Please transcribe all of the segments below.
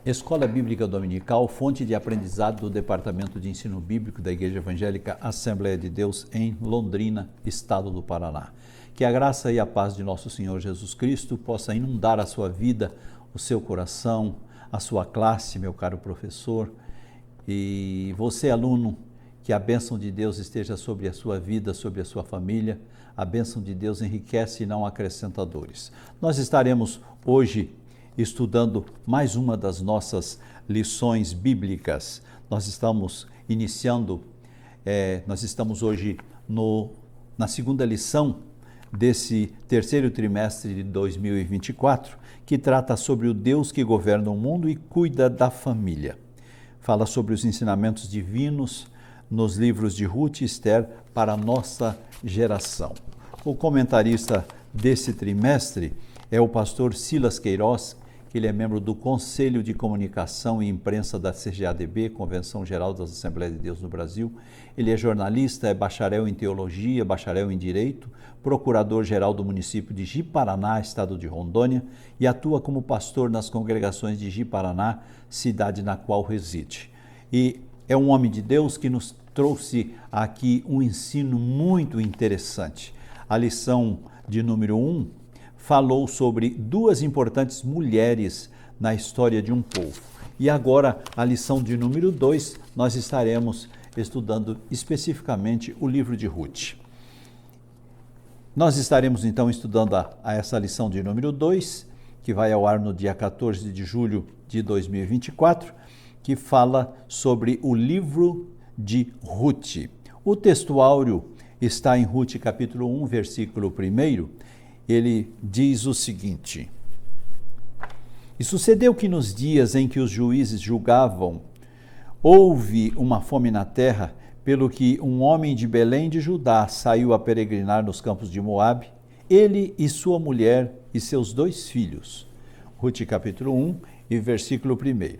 Escola Bíblica Dominical, fonte de aprendizado do Departamento de Ensino Bíblico da Igreja Evangélica Assembleia de Deus em Londrina, Estado do Paraná. Que a graça e a paz de nosso Senhor Jesus Cristo possa inundar a sua vida, o seu coração, a sua classe, meu caro professor, e você, aluno, que a bênção de Deus esteja sobre a sua vida, sobre a sua família. A bênção de Deus enriquece e não acrescenta dores. Nós estaremos hoje estudando mais uma das nossas lições bíblicas. Nós estamos hoje na segunda lição desse terceiro trimestre de 2024, que trata sobre o Deus que governa o mundo e cuida da família. Fala sobre os ensinamentos divinos nos livros de Ruth e Esther para a nossa geração. O comentarista desse trimestre é o pastor Silas Queiroz, que ele é membro do Conselho de Comunicação e Imprensa da CGADB, Convenção Geral das Assembleias de Deus no Brasil. Ele é jornalista, é bacharel em Teologia, bacharel em Direito, procurador-geral do município de Ji-Paraná, estado de Rondônia, e atua como pastor nas congregações de Ji-Paraná, cidade na qual reside. E é um homem de Deus que nos trouxe aqui um ensino muito interessante. A lição de número 1 falou sobre duas importantes mulheres na história de um povo. E agora, a lição de número 2, nós estaremos estudando especificamente o livro de Ruth. Nós estaremos então estudando essa lição de número 2, que vai ao ar no dia 14 de julho de 2024, que fala sobre o livro de Ruth. O textuário está em Ruth capítulo 1, versículo 1. Ele diz o seguinte: E sucedeu que nos dias em que os juízes julgavam, houve uma fome na terra, pelo que um homem de Belém de Judá saiu a peregrinar nos campos de Moabe, ele e sua mulher e seus 2 filhos. Ruth capítulo 1 e versículo 1.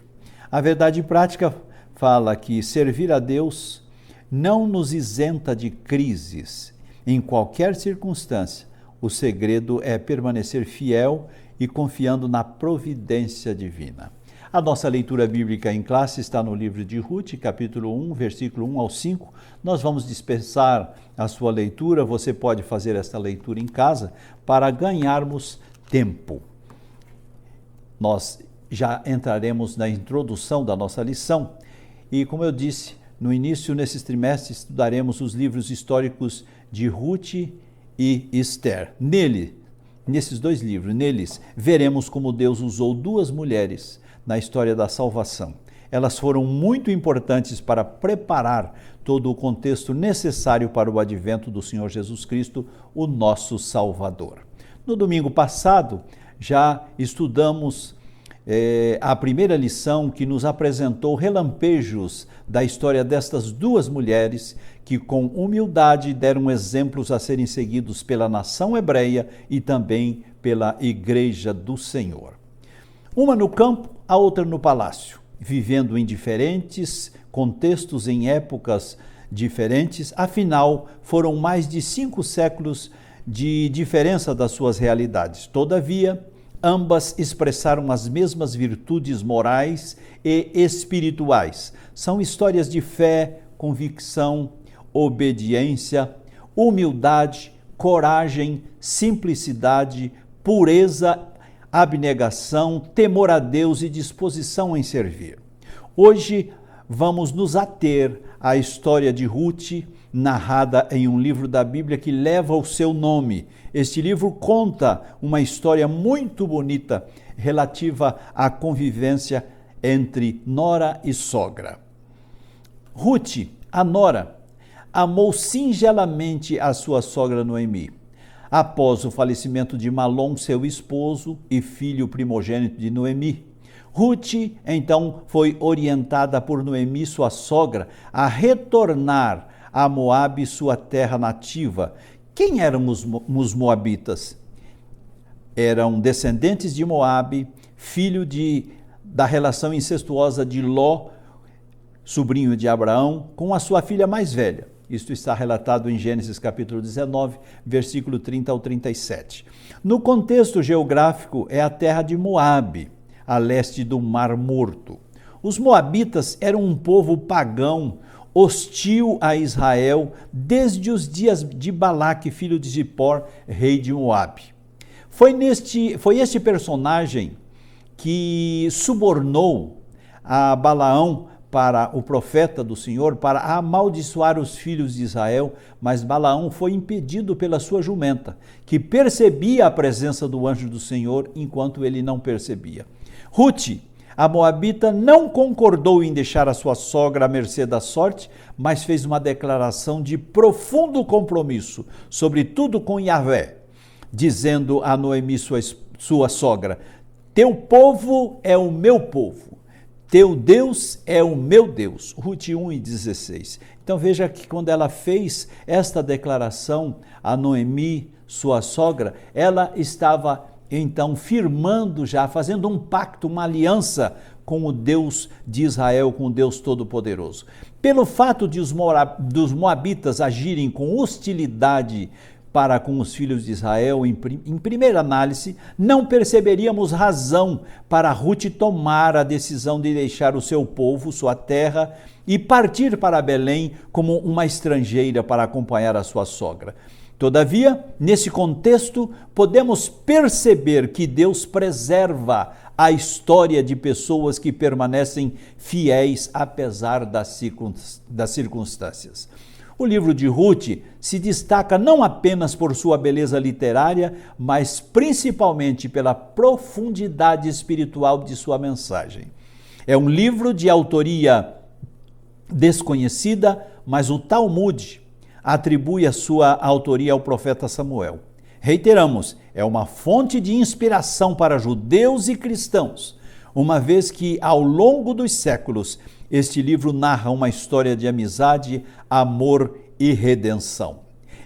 A verdade prática fala que servir a Deus não nos isenta de crises. Em qualquer circunstância, o segredo é permanecer fiel e confiando na providência divina. A nossa leitura bíblica em classe está no livro de Ruth, capítulo 1, versículo 1 ao 5. Nós vamos dispensar a sua leitura, você pode fazer esta leitura em casa para ganharmos tempo. Nós já entraremos na introdução da nossa lição e, como eu disse, no início, nesses trimestres, estudaremos os livros históricos de Ruth e Esther. Nesses 2 livros, neles, veremos como Deus usou 2 mulheres na história da salvação. Elas foram muito importantes para preparar todo o contexto necessário para o advento do Senhor Jesus Cristo, o nosso Salvador. No domingo passado, já estudamos a primeira lição, que nos apresentou relampejos da história destas 2 mulheres que com humildade deram exemplos a serem seguidos pela nação hebreia e também pela Igreja do Senhor. Uma no campo, a outra no palácio, vivendo em diferentes contextos, em épocas diferentes, afinal foram mais de 5 séculos de diferença das suas realidades. Todavia, ambas expressaram as mesmas virtudes morais e espirituais. São histórias de fé, convicção, obediência, humildade, coragem, simplicidade, pureza, abnegação, temor a Deus e disposição em servir. Hoje vamos nos ater à história de Ruth, narrada em um livro da Bíblia que leva o seu nome. Este livro conta uma história muito bonita relativa à convivência entre nora e sogra. Ruth, a nora, amou singelamente a sua sogra Noemi. Após o falecimento de Malom, seu esposo e filho primogênito de Noemi, Ruth, então, foi orientada por Noemi, sua sogra, a retornar a Moabe, sua terra nativa. Quem eram os moabitas? Eram descendentes de Moabe, filho da relação incestuosa de Ló, sobrinho de Abraão, com a sua filha mais velha. Isto está relatado em Gênesis capítulo 19, versículo 30 ao 37. No contexto geográfico, é a terra de Moabe. a leste do Mar Morto. Os moabitas eram um povo pagão, hostil a Israel desde os dias de Balaque, filho de Zippor, rei de Moabe. Foi este personagem que subornou a Balaão, para o profeta do Senhor, para amaldiçoar os filhos de Israel, mas Balaão foi impedido pela sua jumenta, que percebia a presença do anjo do Senhor enquanto ele não percebia. Rute, a moabita, não concordou em deixar a sua sogra à mercê da sorte, mas fez uma declaração de profundo compromisso, sobretudo com Yahvé, dizendo a Noemi, sua sogra: teu povo é o meu povo, teu Deus é o meu Deus. Rute 1:16. Então veja que quando ela fez esta declaração a Noemi, sua sogra, ela estava então firmando já, fazendo um pacto, uma aliança com o Deus de Israel, com o Deus Todo-Poderoso. Pelo fato de dos moabitas agirem com hostilidade para com os filhos de Israel, em primeira análise, não perceberíamos razão para Rute tomar a decisão de deixar o seu povo, sua terra, e partir para Belém como uma estrangeira para acompanhar a sua sogra. Todavia, nesse contexto, podemos perceber que Deus preserva a história de pessoas que permanecem fiéis apesar das circunstâncias. O livro de Rute se destaca não apenas por sua beleza literária, mas principalmente pela profundidade espiritual de sua mensagem. É um livro de autoria desconhecida, mas o Talmud atribui a sua autoria ao profeta Samuel. Reiteramos, é uma fonte de inspiração para judeus e cristãos, uma vez que, ao longo dos séculos, este livro narra uma história de amizade, amor e redenção.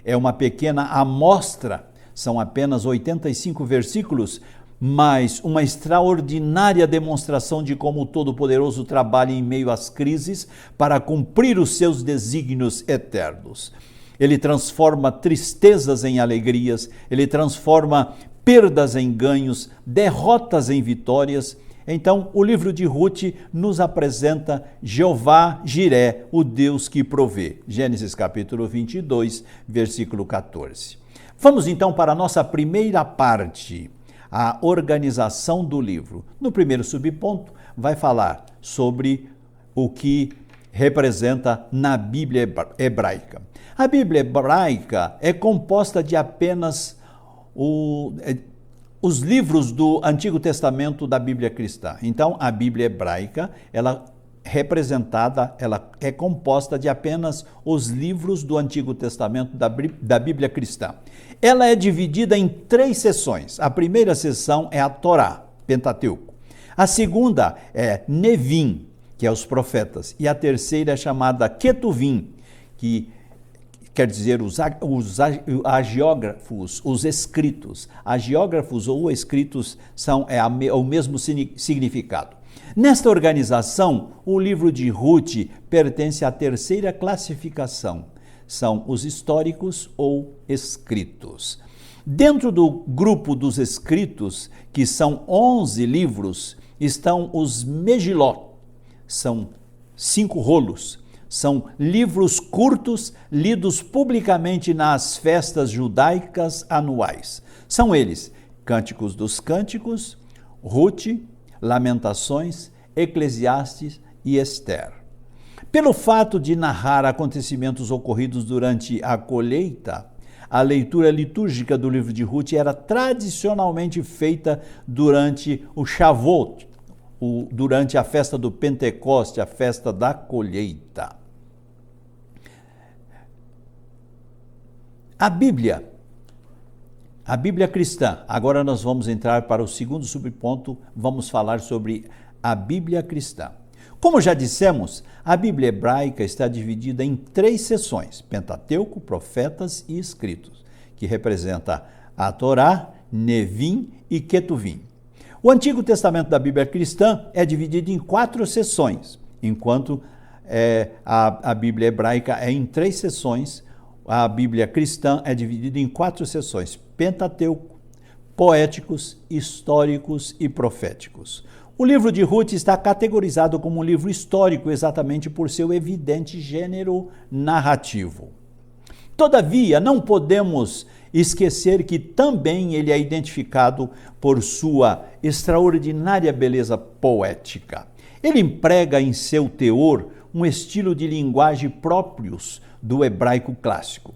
É uma pequena amostra, são apenas 85 versículos, mas uma extraordinária demonstração de como o Todo-Poderoso trabalha em meio às crises para cumprir os seus desígnios eternos. Ele transforma tristezas em alegrias, ele transforma perdas em ganhos, derrotas em vitórias. Então, o livro de Rute nos apresenta Jeová Jiré, o Deus que provê. Gênesis capítulo 22, versículo 14. Vamos então para a nossa primeira parte, a organização do livro. No primeiro subponto, vai falar sobre o que representa na Bíblia hebraica. A Bíblia hebraica é composta de apenas os livros do Antigo Testamento da Bíblia cristã. Então, a Bíblia hebraica, ela é composta de apenas os livros do Antigo Testamento da Bíblia cristã. Ela é dividida em 3 seções. A primeira seção é a Torá, Pentateuco. A segunda é Nevim, que é os profetas. E a terceira é chamada Ketuvim, que quer dizer os agiógrafos, os escritos. Agiógrafos ou escritos é o mesmo significado. Nesta organização, o livro de Rute pertence à terceira classificação. São os históricos ou escritos. Dentro do grupo dos escritos, que são 11 livros, estão os Megilot. São 5 rolos. São livros curtos lidos publicamente nas festas judaicas anuais. São eles Cânticos dos Cânticos, Rute, Lamentações, Eclesiastes e Ester. Pelo fato de narrar acontecimentos ocorridos durante a colheita, a leitura litúrgica do livro de Rute era tradicionalmente feita durante o Shavuot, durante a festa do Pentecoste, a festa da colheita. A Bíblia cristã. Agora nós vamos entrar para o segundo subponto, vamos falar sobre a Bíblia cristã. Como já dissemos, a Bíblia hebraica está dividida em 3 seções, Pentateuco, Profetas e Escritos, que representa a Torá, Nevim e Ketuvim. O Antigo Testamento da Bíblia cristã é dividido em 4 seções, enquanto a Bíblia hebraica é em 3 seções. A Bíblia cristã é dividida em 4 seções: Pentateuco, poéticos, históricos e proféticos. O livro de Ruth está categorizado como um livro histórico exatamente por seu evidente gênero narrativo. Todavia, não podemos esquecer que também ele é identificado por sua extraordinária beleza poética. Ele emprega em seu teor um estilo de linguagem próprios do hebraico clássico.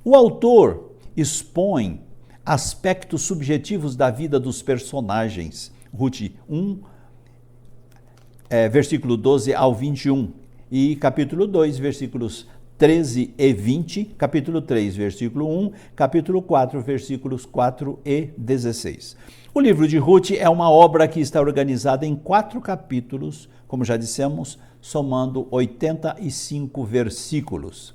O autor expõe aspectos subjetivos da vida dos personagens. Ruth 1, versículo 12 ao 21, e capítulo 2, versículos 13 e 20, capítulo 3, versículo 1, capítulo 4, versículos 4 e 16. O livro de Ruth é uma obra que está organizada em 4 capítulos, como já dissemos, somando 85 versículos.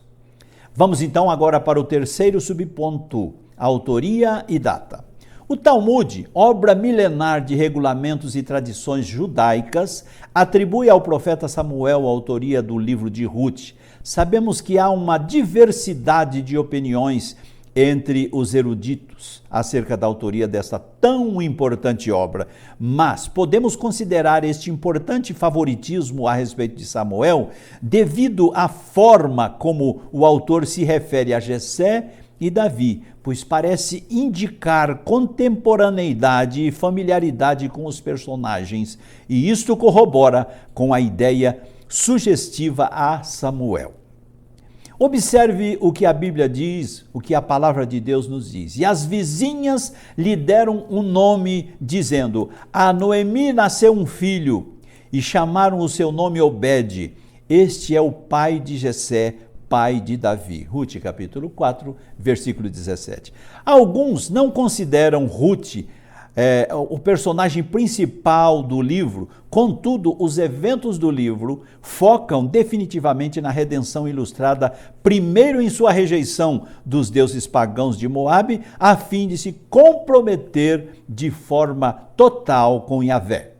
Vamos então agora para o terceiro subponto, autoria e data. O Talmud, obra milenar de regulamentos e tradições judaicas, atribui ao profeta Samuel a autoria do livro de Ruth. Sabemos que há uma diversidade de opiniões entre os eruditos acerca da autoria desta tão importante obra, mas podemos considerar este importante favoritismo a respeito de Samuel devido à forma como o autor se refere a Jessé e Davi, pois parece indicar contemporaneidade e familiaridade com os personagens, e isto corrobora com a ideia sugestiva a Samuel. Observe o que a Bíblia diz, o que a palavra de Deus nos diz. E as vizinhas lhe deram um nome, dizendo: a Noemi nasceu um filho, e chamaram o seu nome Obed. Este é o pai de Jessé, pai de Davi. Ruth, capítulo 4, versículo 17. Alguns não consideram Ruth o personagem principal do livro, contudo, os eventos do livro focam definitivamente na redenção ilustrada, primeiro em sua rejeição dos deuses pagãos de Moabe, a fim de se comprometer de forma total com Yahvé.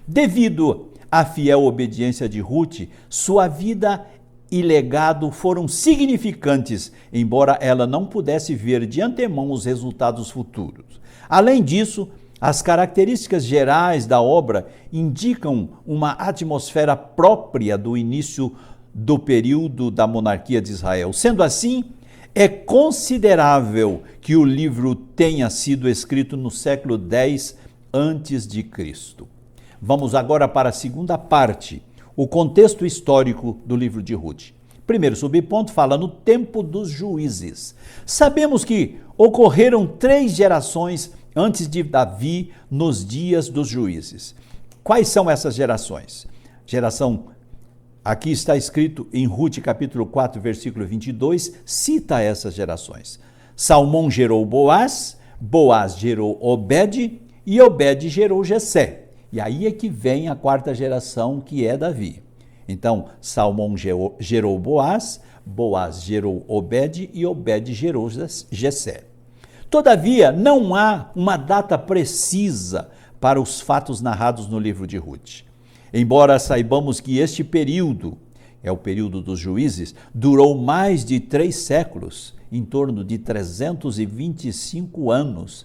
Devido à fiel obediência de Ruth, sua vida e legado foram significantes, embora ela não pudesse ver de antemão os resultados futuros. Além disso, as características gerais da obra indicam uma atmosfera própria do início do período da monarquia de Israel. Sendo assim, é considerável que o livro tenha sido escrito no século X a.C. Vamos agora para a segunda parte, o contexto histórico do livro de Ruth. Primeiro subponto fala no tempo dos juízes. Sabemos que ocorreram 3 gerações antes de Davi nos dias dos juízes. Quais são essas gerações? Aqui está escrito em Ruth capítulo 4, versículo 22, cita essas gerações. Salmão gerou Boaz, Boaz gerou Obed e Obed gerou Jessé. E aí é que vem a 4ª geração, que é Davi. Então, Salmão gerou Boaz, Boaz gerou Obed e Obed gerou Jessé. Todavia, não há uma data precisa para os fatos narrados no livro de Ruth. Embora saibamos que este período, é o período dos juízes, durou mais de 3 séculos, em torno de 325 anos.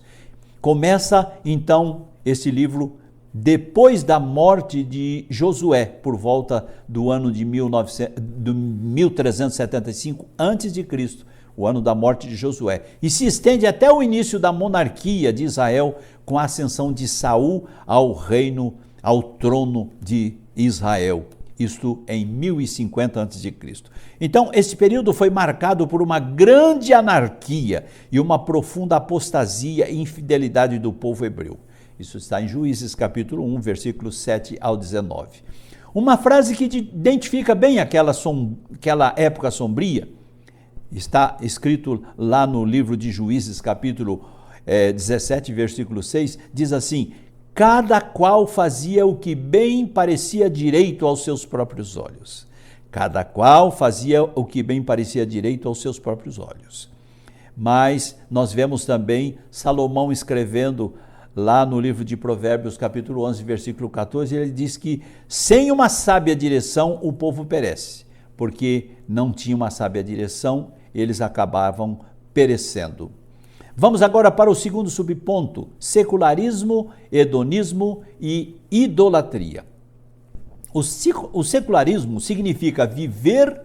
Começa, então, esse livro depois da morte de Josué, por volta do ano de 1375 a.C., o ano da morte de Josué, e se estende até o início da monarquia de Israel, com a ascensão de Saul ao trono de Israel, isto em 1050 a.C. Então, esse período foi marcado por uma grande anarquia e uma profunda apostasia e infidelidade do povo hebreu. Isso está em Juízes capítulo 1, versículos 7 ao 19. Uma frase que identifica bem aquela época sombria, está escrito lá no livro de Juízes, capítulo 17, versículo 6, diz assim: cada qual fazia o que bem parecia direito aos seus próprios olhos. Cada qual fazia o que bem parecia direito aos seus próprios olhos. Mas nós vemos também Salomão escrevendo lá no livro de Provérbios, capítulo 11, versículo 14, ele diz que sem uma sábia direção o povo perece, porque não tinha uma sábia direção, eles acabavam perecendo. Vamos agora para o segundo subponto: secularismo, hedonismo e idolatria. O secularismo significa viver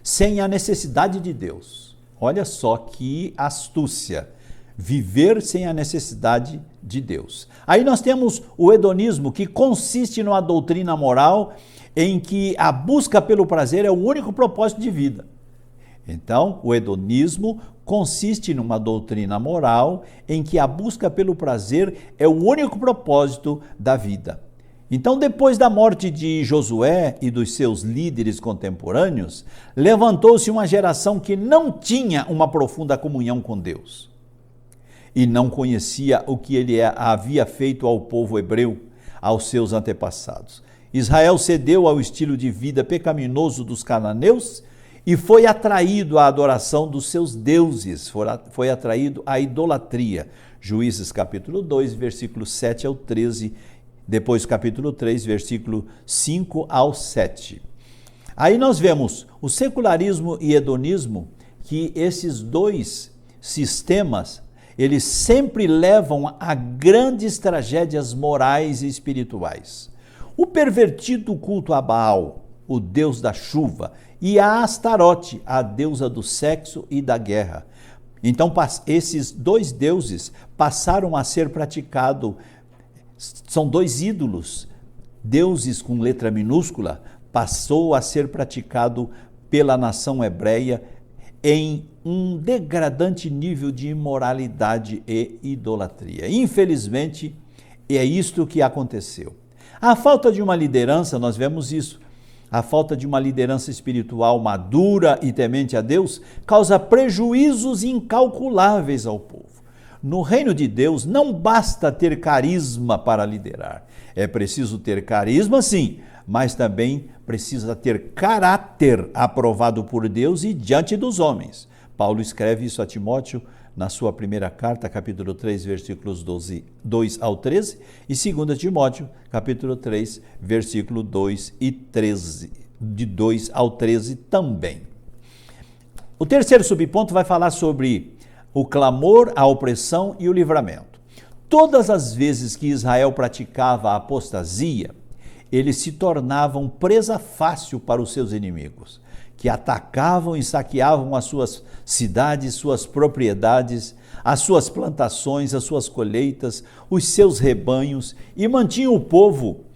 sem a necessidade de Deus. Olha só que astúcia. Viver sem a necessidade de Deus. Aí nós temos o hedonismo, que consiste numa doutrina moral em que a busca pelo prazer é o único propósito de vida. Então, o hedonismo consiste numa doutrina moral em que a busca pelo prazer é o único propósito da vida. Então, depois da morte de Josué e dos seus líderes contemporâneos, levantou-se uma geração que não tinha uma profunda comunhão com Deus e não conhecia o que ele havia feito ao povo hebreu, aos seus antepassados. Israel cedeu ao estilo de vida pecaminoso dos cananeus e foi atraído à adoração dos seus deuses, foi atraído à idolatria. Juízes capítulo 2, versículo 7 ao 13, depois capítulo 3, versículo 5 ao 7. Aí nós vemos o secularismo e hedonismo, que esses dois sistemas, eles sempre levam a grandes tragédias morais e espirituais. O pervertido culto a Baal, o deus da chuva, e a Astarote, a deusa do sexo e da guerra. Então, esses dois deuses passaram a ser praticados, são dois ídolos, deuses com letra minúscula, passou a ser praticado pela nação hebreia em um degradante nível de imoralidade e idolatria. Infelizmente, é isto que aconteceu. A falta de uma liderança, nós vemos isso, a falta de uma liderança espiritual madura e temente a Deus causa prejuízos incalculáveis ao povo. No reino de Deus não basta ter carisma para liderar. É preciso ter carisma, sim, mas também precisa ter caráter aprovado por Deus e diante dos homens. Paulo escreve isso a Timóteo na sua primeira carta, capítulo 3, versículos 2 ao 13, e 2 Timóteo, capítulo 3, versículo 2 e 13, de 2 ao 13 também. O terceiro subponto vai falar sobre o clamor, a opressão e o livramento. Todas as vezes que Israel praticava a apostasia, eles se tornavam presa fácil para os seus inimigos, que atacavam e saqueavam as suas cidades, suas propriedades, as suas plantações, as suas colheitas, os seus rebanhos, e mantinham o povo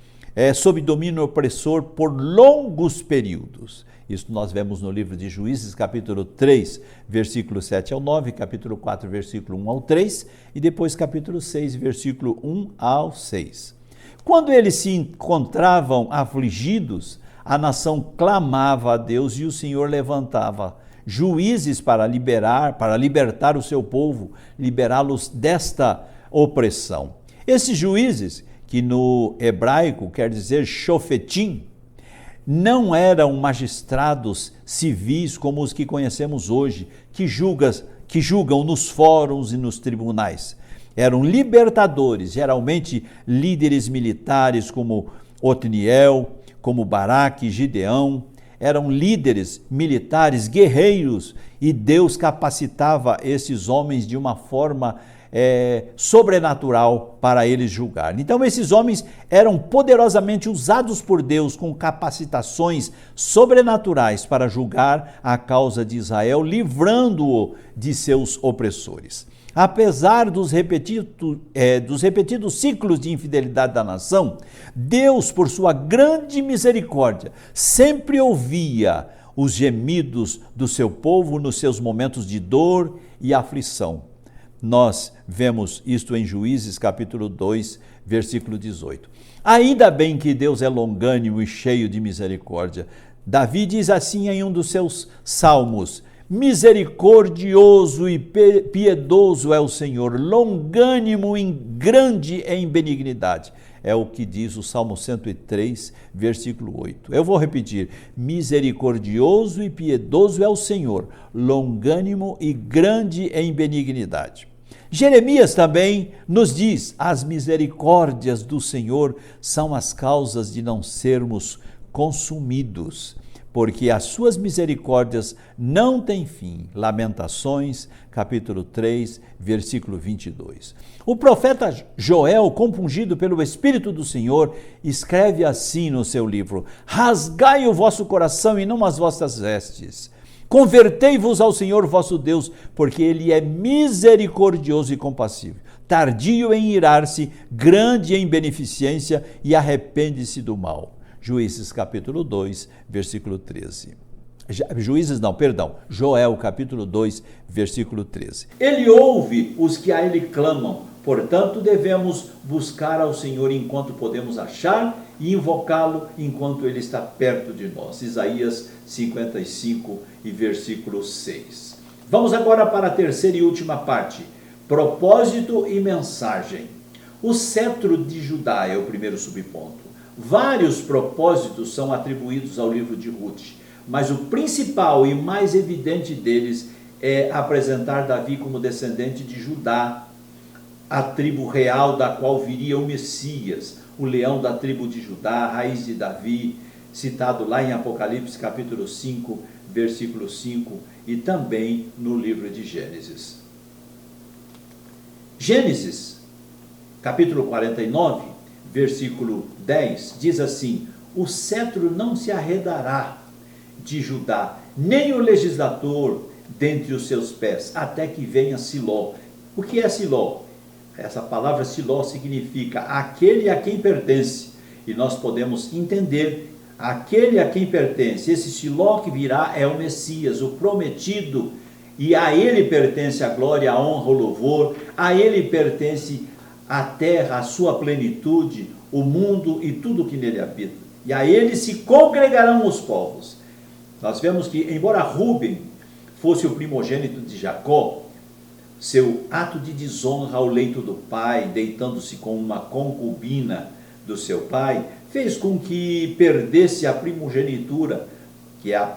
sob domínio opressor por longos períodos. Isso nós vemos no livro de Juízes, capítulo 3, versículo 7 ao 9, capítulo 4, versículo 1 ao 3, e depois capítulo 6, versículo 1 ao 6. Quando eles se encontravam afligidos, a nação clamava a Deus e o Senhor levantava juízes para libertar o seu povo, liberá-los desta opressão. Esses juízes, que no hebraico quer dizer shofetim, não eram magistrados civis como os que conhecemos hoje, que julgam nos fóruns e nos tribunais. Eram libertadores, geralmente líderes militares como Otniel, como Baraque e Gideão. Eram líderes militares, guerreiros, e Deus capacitava esses homens de uma forma sobrenatural para eles julgarem. Então esses homens eram poderosamente usados por Deus com capacitações sobrenaturais para julgar a causa de Israel, livrando-o de seus opressores. Apesar dos repetidos ciclos de infidelidade da nação, Deus, por sua grande misericórdia, sempre ouvia os gemidos do seu povo nos seus momentos de dor e aflição. Nós vemos isto em Juízes, capítulo 2, versículo 18. Ainda bem que Deus é longânimo e cheio de misericórdia. Davi diz assim em um dos seus salmos: misericordioso e piedoso é o Senhor, longânimo e grande em benignidade. É o que diz o Salmo 103, versículo 8. Eu vou repetir: misericordioso e piedoso é o Senhor, longânimo e grande em benignidade. Jeremias também nos diz: as misericórdias do Senhor são as causas de não sermos consumidos. porque as suas misericórdias não têm fim. Lamentações, capítulo 3, versículo 22. O profeta Joel, compungido pelo Espírito do Senhor, escreve assim no seu livro: rasgai o vosso coração e não as vossas vestes. Convertei-vos ao Senhor vosso Deus, porque Ele é misericordioso e compassivo, tardio em irar-se, grande em beneficência e arrepende-se do mal. Juízes capítulo 2, versículo 13. Joel capítulo 2, versículo 13. Ele ouve os que a ele clamam, portanto devemos buscar ao Senhor enquanto podemos achar e invocá-lo enquanto ele está perto de nós. Isaías 55 e versículo 6. Vamos agora para a terceira e última parte, propósito e mensagem. O cetro de Judá é o primeiro subponto. Vários propósitos são atribuídos ao livro de Ruth, mas o principal e mais evidente deles é apresentar Davi como descendente de Judá, a tribo real da qual viria o Messias, o leão da tribo de Judá, a raiz de Davi, citado lá em Apocalipse capítulo 5, versículo 5, e também no livro de Gênesis. Gênesis, capítulo 49, versículo 10, diz assim: o cetro não se arredará de Judá, nem o legislador dentre os seus pés, até que venha Siló. O que é Siló? Essa palavra Siló significa aquele a quem pertence, e nós podemos entender aquele a quem pertence. Esse Siló que virá é o Messias, o prometido, e a ele pertence a glória, a honra, o louvor, a ele pertence a terra, a sua plenitude, o mundo e tudo que nele habita. E a ele se congregarão os povos. Nós vemos que, embora Rúben fosse o primogênito de Jacó, seu ato de desonra ao leito do pai, deitando-se com uma concubina do seu pai, fez com que perdesse a primogenitura, que é a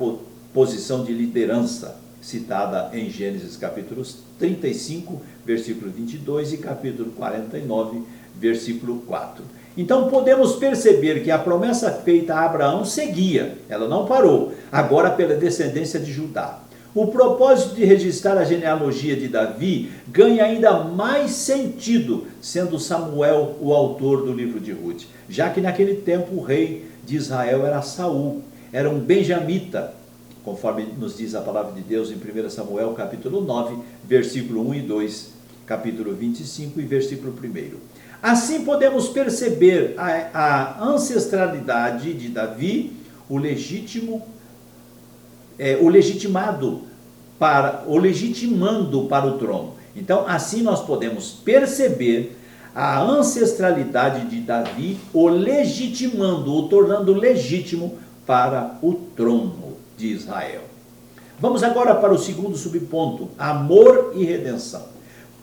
posição de liderança, citada em Gênesis capítulos 35, versículo 22 e capítulo 49, versículo 4. Então podemos perceber que a promessa feita a Abraão seguia, ela não parou, agora pela descendência de Judá. O propósito de registrar a genealogia de Davi ganha ainda mais sentido, sendo Samuel o autor do livro de Ruth, já que naquele tempo o rei de Israel era Saul, era um benjamita, conforme nos diz a palavra de Deus em 1 Samuel capítulo 9, versículo 1 e 2, capítulo 25 e versículo 1. Assim podemos perceber a ancestralidade de Davi, o legitimando para o trono. Então, assim nós podemos perceber a ancestralidade de Davi, o legitimando, o tornando legítimo para o trono de Israel. Vamos agora para o segundo subponto, amor e redenção.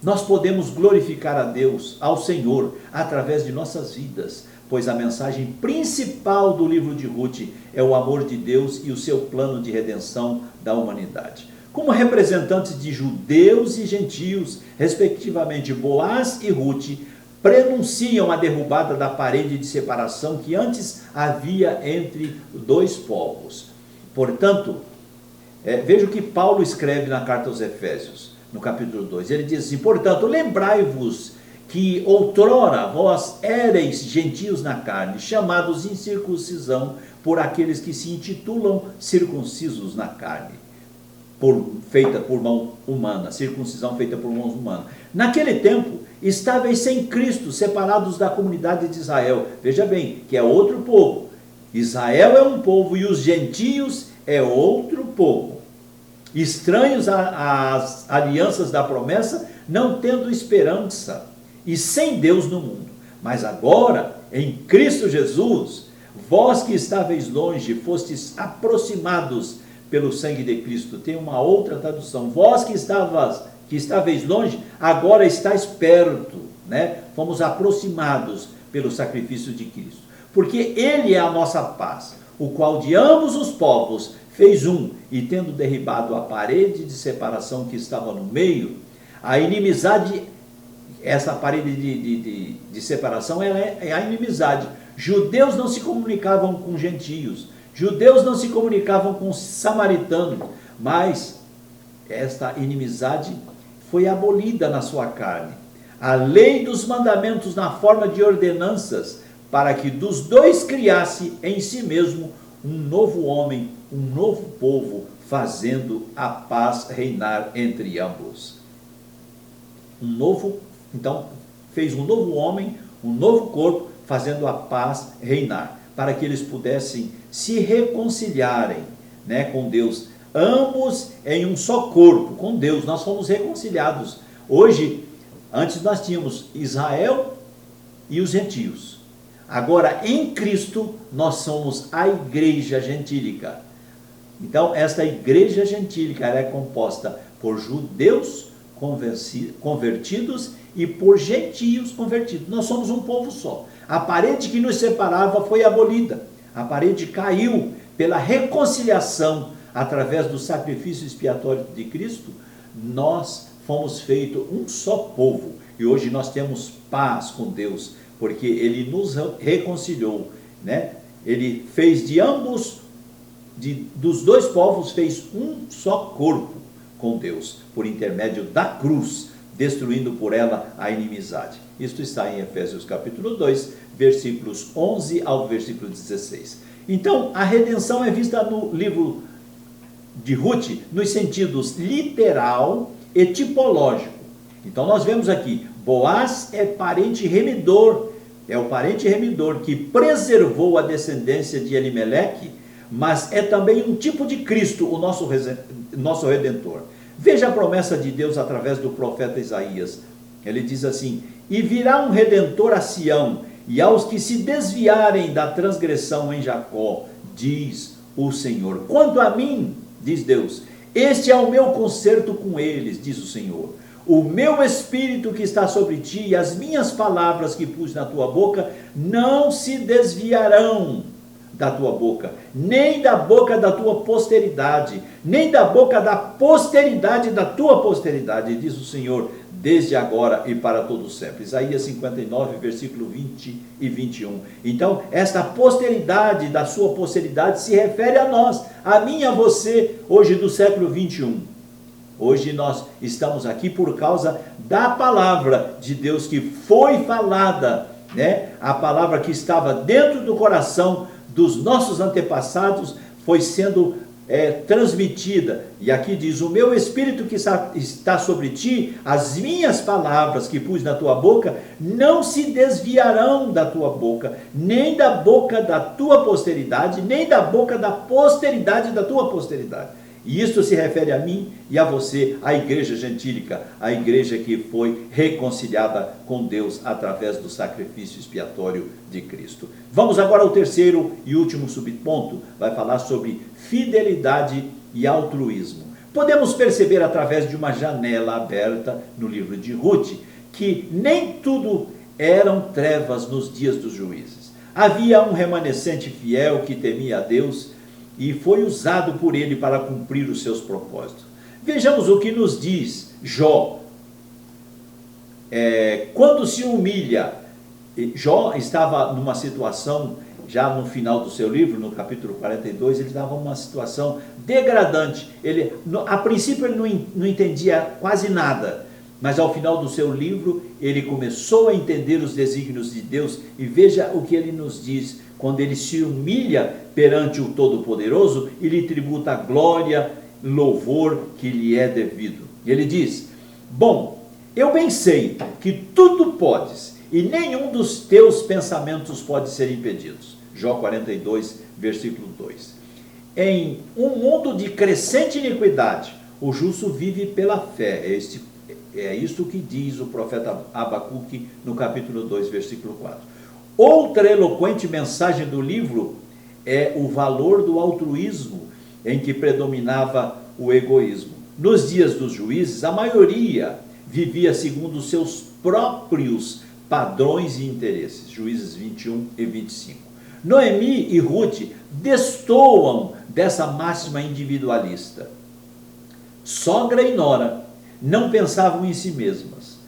Nós podemos glorificar a Deus, ao Senhor, através de nossas vidas, pois a mensagem principal do livro de Ruth é o amor de Deus e o seu plano de redenção da humanidade. Como representantes de judeus e gentios, respectivamente Boaz e Ruth, prenunciam a derrubada da parede de separação que antes havia entre dois povos. Portanto, veja o que Paulo escreve na carta aos Efésios, no capítulo 2. Ele diz assim: portanto, lembrai-vos que outrora vós éreis gentios na carne, chamados incircuncisão por aqueles que se intitulam circuncisos na carne, feita por mão humana, circuncisão feita por mãos humanas. Naquele tempo, estáveis sem Cristo, separados da comunidade de Israel. Veja bem, que é outro povo. Israel é um povo e os gentios é outro povo. Estranhos às alianças da promessa, não tendo esperança e sem Deus no mundo. Mas agora, em Cristo Jesus, vós que estáveis longe, fostes aproximados pelo sangue de Cristo. Tem uma outra tradução. Vós que estáveis longe, agora estáis perto, né? Fomos aproximados pelo sacrifício de Cristo. Porque Ele é a nossa paz, o qual de ambos os povos fez um, e tendo derribado a parede de separação que estava no meio, a inimizade, essa parede de separação é a inimizade. Judeus não se comunicavam com gentios, Judeus não se comunicavam com os samaritanos, mas esta inimizade foi abolida na sua carne. A lei dos mandamentos na forma de ordenanças, para que dos dois criasse em si mesmo um novo homem, um novo povo, fazendo a paz reinar entre ambos. Então, fez um novo homem, um novo corpo, fazendo a paz reinar, para que eles pudessem se reconciliarem, né, com Deus, ambos em um só corpo, com Deus. Nós fomos reconciliados. Hoje, antes nós tínhamos Israel e os gentios. Agora, em Cristo, nós somos a igreja gentílica. Então, esta igreja gentílica é composta por judeus convertidos e por gentios convertidos. Nós somos um povo só. A parede que nos separava foi abolida. A parede caiu pela reconciliação através do sacrifício expiatório de Cristo. Nós fomos feitos um só povo. E hoje nós temos paz com Deus, porque Ele nos reconciliou, né? Ele fez de ambos, dos dois povos, fez um só corpo com Deus, por intermédio da cruz, destruindo por ela a inimizade. Isto está em Efésios capítulo 2, versículos 11 ao versículo 16. Então, a redenção é vista no livro de Ruth, nos sentidos literal e tipológico. Então, nós vemos aqui, Boaz é parente remidor, é o parente remidor que preservou a descendência de Elimeleque, mas é também um tipo de Cristo, o nosso Redentor. Veja a promessa de Deus através do profeta Isaías. Ele diz assim: e virá um Redentor a Sião, e aos que se desviarem da transgressão em Jacó, diz o Senhor. Quanto a mim, diz Deus, este é o meu concerto com eles, diz o Senhor. O meu espírito que está sobre ti e as minhas palavras que pus na tua boca não se desviarão da tua boca, nem da boca da tua posteridade, nem da boca da posteridade da tua posteridade, diz o Senhor, desde agora e para todo sempre. Isaías 59, versículo 20 e 21. Então, esta posteridade da sua posteridade se refere a nós, a mim e a você, hoje do século 21. Hoje nós estamos aqui por causa da palavra de Deus que foi falada, né? A palavra que estava dentro do coração dos nossos antepassados foi sendo transmitida. E aqui diz: o meu espírito que está sobre ti, as minhas palavras que pus na tua boca, não se desviarão da tua boca, nem da boca da tua posteridade, nem da boca da posteridade da tua posteridade. E isto se refere a mim e a você, a igreja gentílica, a igreja que foi reconciliada com Deus através do sacrifício expiatório de Cristo. Vamos agora ao terceiro e último subponto, vai falar sobre fidelidade e altruísmo. Podemos perceber através de uma janela aberta no livro de Ruth, que nem tudo eram trevas nos dias dos juízes. Havia um remanescente fiel que temia a Deus, e foi usado por ele para cumprir os seus propósitos. Vejamos o que nos diz Jó. Quando se humilha, Jó estava numa situação, já no final do seu livro, no capítulo 42, ele estava numa situação degradante. A princípio ele não entendia quase nada, mas ao final do seu livro, ele começou a entender os desígnios de Deus, e veja o que ele nos diz. Quando ele se humilha perante o Todo-Poderoso e lhe tributa a glória, louvor que lhe é devido. Ele diz: bom, eu bem sei que tudo podes, e nenhum dos teus pensamentos pode ser impedido. Jó 42, versículo 2. Em um mundo de crescente iniquidade, o justo vive pela fé. É isto que diz o profeta Abacuque no capítulo 2, versículo 4. Outra eloquente mensagem do livro é o valor do altruísmo, em que predominava o egoísmo. Nos dias dos juízes, a maioria vivia segundo os seus próprios padrões e interesses. Juízes 21 e 25. Noemi e Ruth destoam dessa máxima individualista. Sogra e nora não pensavam em si mesmas,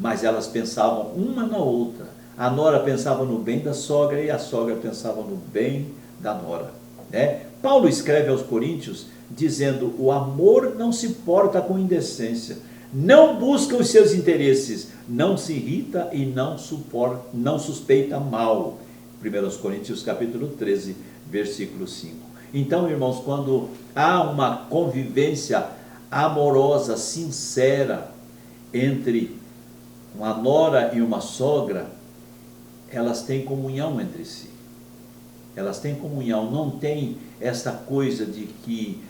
mas elas pensavam uma na outra. A nora pensava no bem da sogra e a sogra pensava no bem da nora. né? Paulo escreve aos Coríntios dizendo: o amor não se porta com indecência, não busca os seus interesses, não se irrita e não suspeita mal. 1 Coríntios capítulo 13, versículo 5. Então, irmãos, quando há uma convivência amorosa, sincera, entre uma nora e uma sogra, elas têm comunhão entre si. Elas têm comunhão, não tem essa coisa de que,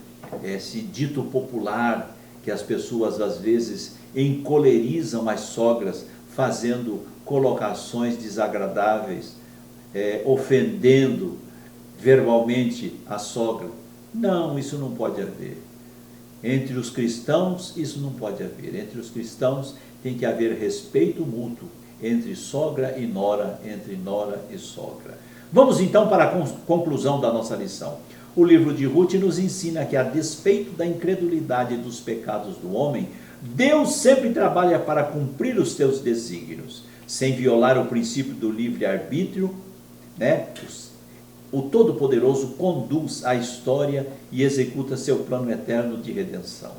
esse dito popular, que as pessoas às vezes encolerizam as sogras, fazendo colocações desagradáveis, ofendendo verbalmente a sogra. Não, isso não pode haver. Entre os cristãos, isso não pode haver. Entre os cristãos tem que haver respeito mútuo entre sogra e nora, entre nora e sogra. Vamos então para a conclusão da nossa lição. O livro de Ruth nos ensina que, a despeito da incredulidade e dos pecados do homem, Deus sempre trabalha para cumprir os seus desígnios, sem violar o princípio do livre-arbítrio, né? O Todo-Poderoso conduz a história e executa seu plano eterno de redenção.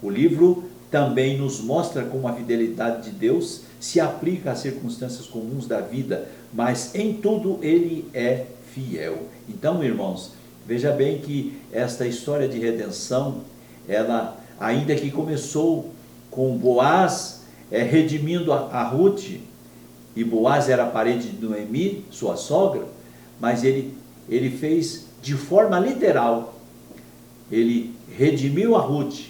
O livro também nos mostra como a fidelidade de Deus se aplica às circunstâncias comuns da vida, mas em tudo ele é fiel. Então, irmãos, veja bem que esta história de redenção, ela, ainda que começou com Boaz redimindo a Ruth, e Boaz era parente de Noemi, sua sogra, mas ele fez de forma literal. Ele redimiu a Ruth,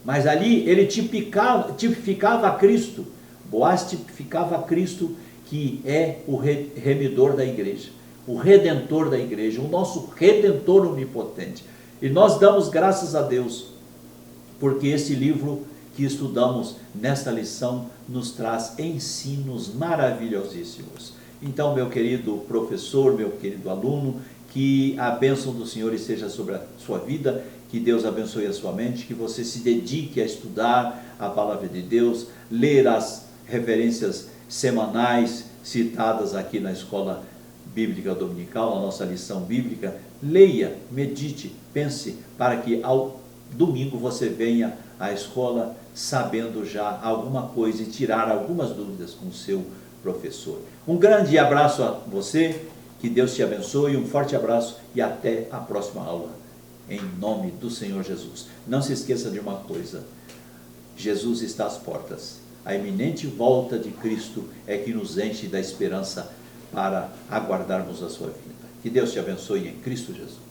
mas ali ele tipificava a Cristo. Boaz tipificava a Cristo, que é o remidor da igreja, o redentor da igreja, o nosso redentor onipotente. E nós damos graças a Deus, porque esse livro que estudamos nesta lição nos traz ensinos maravilhosíssimos. Então, meu querido professor, meu querido aluno, que a bênção do Senhor esteja sobre a sua vida, que Deus abençoe a sua mente, que você se dedique a estudar a palavra de Deus, ler as referências semanais citadas aqui na Escola Bíblica Dominical, na nossa lição bíblica. Leia, medite, pense, para que ao domingo você venha à escola sabendo já alguma coisa e tirar algumas dúvidas com o seu professor. Um grande abraço a você, que Deus te abençoe, um forte abraço e até a próxima aula, em nome do Senhor Jesus. Não se esqueça de uma coisa: Jesus está às portas. A iminente volta de Cristo é que nos enche da esperança para aguardarmos a sua vinda. Que Deus te abençoe em Cristo Jesus.